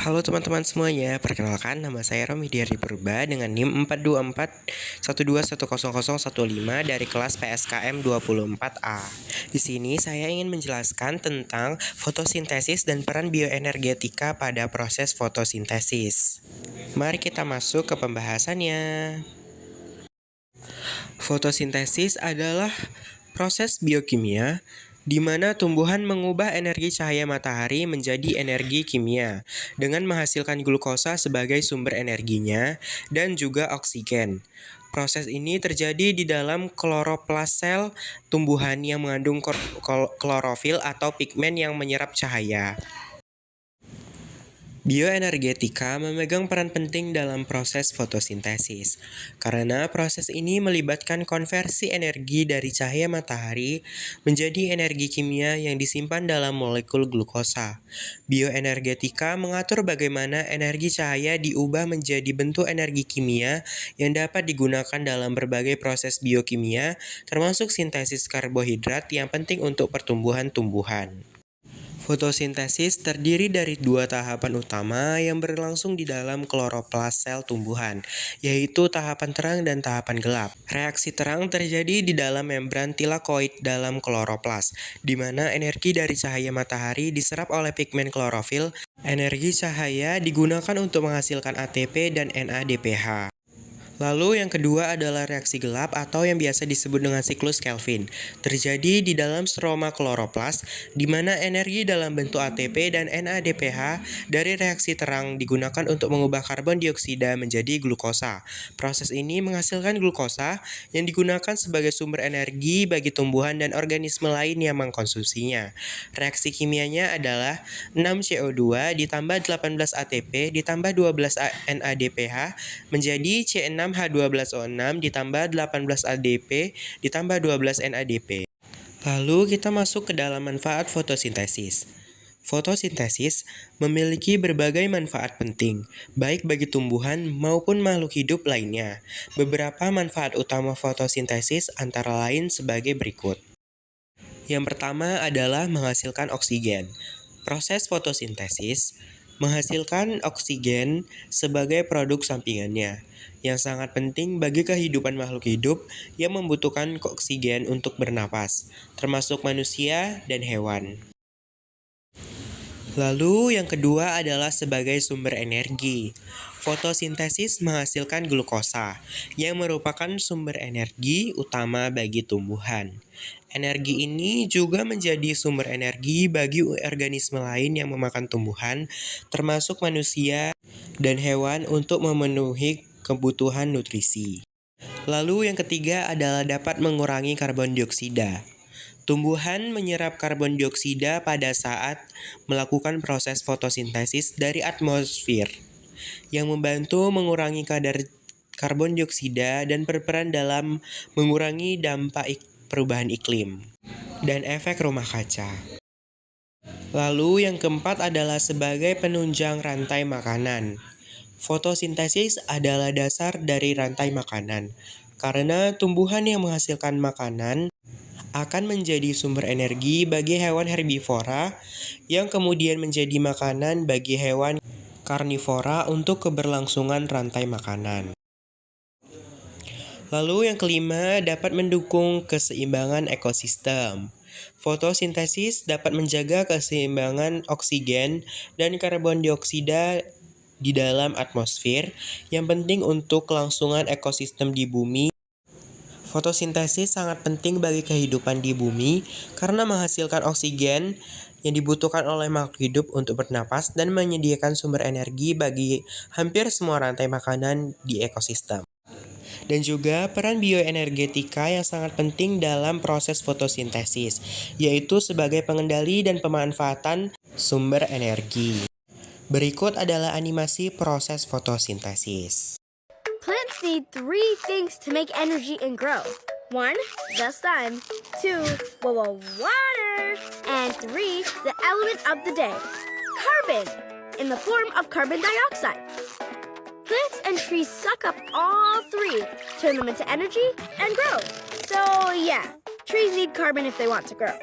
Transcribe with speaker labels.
Speaker 1: Halo teman-teman semuanya, perkenalkan nama saya Romi Diari Purba dengan NIM 42412100015 dari kelas PSKM 24A. Di sini saya ingin menjelaskan tentang fotosintesis dan peran bioenergetika pada proses fotosintesis. Mari kita masuk ke pembahasannya. Fotosintesis adalah proses biokimia di mana tumbuhan mengubah energi cahaya matahari menjadi energi kimia dengan menghasilkan glukosa sebagai sumber energinya dan juga oksigen. Proses ini terjadi di dalam kloroplas sel tumbuhan yang mengandung klorofil atau pigmen yang menyerap cahaya. Bioenergetika memegang peran penting dalam proses fotosintesis, karena proses ini melibatkan konversi energi dari cahaya matahari menjadi energi kimia yang disimpan dalam molekul glukosa. Bioenergetika mengatur bagaimana energi cahaya diubah menjadi bentuk energi kimia yang dapat digunakan dalam berbagai proses biokimia, termasuk sintesis karbohidrat yang penting untuk pertumbuhan tumbuhan. Fotosintesis terdiri dari dua tahapan utama yang berlangsung di dalam kloroplas sel tumbuhan, yaitu tahapan terang dan tahapan gelap. Reaksi terang terjadi di dalam membran tilakoid dalam kloroplas, di mana energi dari cahaya matahari diserap oleh pigmen klorofil. Energi cahaya digunakan untuk menghasilkan ATP dan NADPH. Lalu yang kedua adalah reaksi gelap atau yang biasa disebut dengan siklus Kelvin. Terjadi di dalam stroma kloroplas, di mana energi dalam bentuk ATP dan NADPH dari reaksi terang digunakan untuk mengubah karbon dioksida menjadi glukosa. Proses ini menghasilkan glukosa yang digunakan sebagai sumber energi bagi tumbuhan dan organisme lain yang mengkonsumsinya. Reaksi kimianya adalah 6CO2 ditambah 18 ATP ditambah 12 NADPH menjadi C6H12O6 ditambah 18 ADP ditambah 12 NADP. Lalu kita masuk ke dalam manfaat fotosintesis. Fotosintesis memiliki berbagai manfaat penting, baik bagi tumbuhan maupun makhluk hidup lainnya. Beberapa manfaat utama fotosintesis antara lain sebagai berikut. Yang pertama adalah menghasilkan oksigen. Proses fotosintesis menghasilkan oksigen sebagai produk sampingannya, yang sangat penting bagi kehidupan makhluk hidup yang membutuhkan oksigen untuk bernapas, termasuk manusia dan hewan. Lalu yang kedua adalah sebagai sumber energi. Fotosintesis menghasilkan glukosa, yang merupakan sumber energi utama bagi tumbuhan. Energi ini juga menjadi sumber energi bagi organisme lain yang memakan tumbuhan, termasuk manusia dan hewan untuk memenuhi kebutuhan nutrisi. Lalu yang ketiga adalah dapat mengurangi karbon dioksida. Tumbuhan menyerap karbon dioksida pada saat melakukan proses fotosintesis dari atmosfer, yang membantu mengurangi kadar karbon dioksida dan berperan dalam mengurangi dampak perubahan iklim dan efek rumah kaca. Lalu yang keempat adalah sebagai penunjang rantai makanan. Fotosintesis adalah dasar dari rantai makanan, karena tumbuhan yang menghasilkan makanan akan menjadi sumber energi bagi hewan herbivora yang kemudian menjadi makanan bagi hewan karnivora untuk keberlangsungan rantai makanan. Lalu yang kelima dapat mendukung keseimbangan ekosistem. Fotosintesis dapat menjaga keseimbangan oksigen dan karbon dioksida di dalam atmosfer yang penting untuk kelangsungan ekosistem di bumi. Fotosintesis sangat penting bagi kehidupan di bumi karena menghasilkan oksigen yang dibutuhkan oleh makhluk hidup untuk bernapas dan menyediakan sumber energi bagi hampir semua rantai makanan di ekosistem. Dan juga peran bioenergetika yang sangat penting dalam proses fotosintesis, yaitu sebagai pengendali dan pemanfaatan sumber energi. Berikut adalah animasi proses fotosintesis.
Speaker 2: Plants need three things to make energy and grow. 1, the sun. 2, water. And 3, the element of the day, carbon, in the form of carbon dioxide. Plants and trees suck up all three, turn them into energy, and grow. So yeah, trees need carbon if they want to grow.